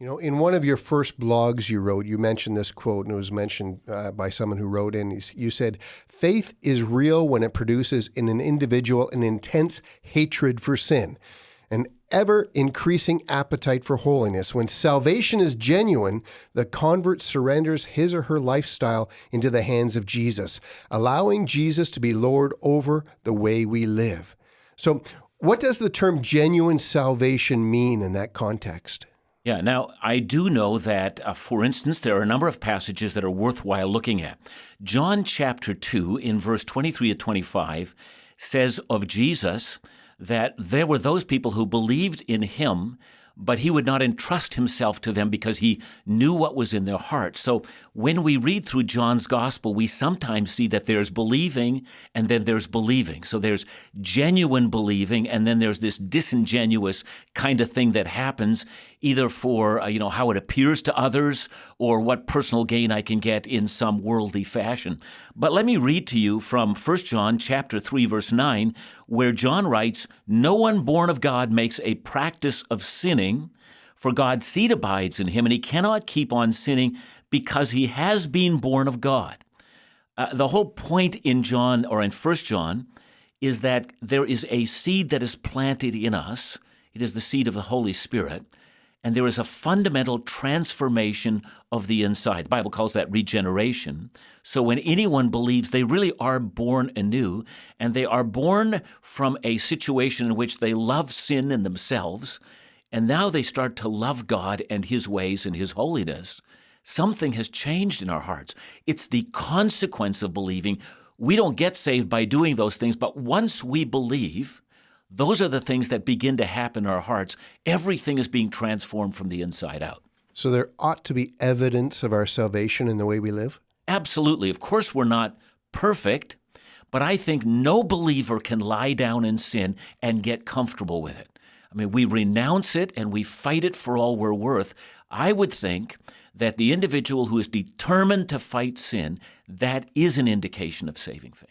In one of your first blogs you wrote, you mentioned this quote, and it was mentioned by someone who wrote in. You said, "Faith is real when it produces in an individual an intense hatred for sin, an ever-increasing appetite for holiness. When salvation is genuine, the convert surrenders his or her lifestyle into the hands of Jesus, allowing Jesus to be Lord over the way we live." So what does the term genuine salvation mean in that context? Yeah, now I do know that, for instance, there are a number of passages that are worthwhile looking at. John chapter 2 in verse 23 to 25 says of Jesus that there were those people who believed in him, but he would not entrust himself to them because he knew what was in their hearts. So when we read through John's gospel, we sometimes see that there's believing and then there's believing. So there's genuine believing and then there's this disingenuous kind of thing that happens either for, how it appears to others or what personal gain I can get in some worldly fashion. But let me read to you from 1 John chapter 3, verse 9, where John writes, "No one born of God makes a practice of sinning, for God's seed abides in him, and he cannot keep on sinning because he has been born of God." The whole point in John, or in 1 John, is that there is a seed that is planted in us. It is the seed of the Holy Spirit. And there is a fundamental transformation of the inside. The Bible calls that regeneration. So when anyone believes, they really are born anew, and they are born from a situation in which they love sin in themselves, and now they start to love God and his ways and his holiness. Something has changed in our hearts. It's the consequence of believing. We don't get saved by doing those things, but once we believe, those are the things that begin to happen in our hearts. Everything is being transformed from the inside out. So there ought to be evidence of our salvation in the way we live? Absolutely. Of course, we're not perfect, but I think no believer can lie down in sin and get comfortable with it. I mean, we renounce it and we fight it for all we're worth. I would think that the individual who is determined to fight sin, that is an indication of saving faith.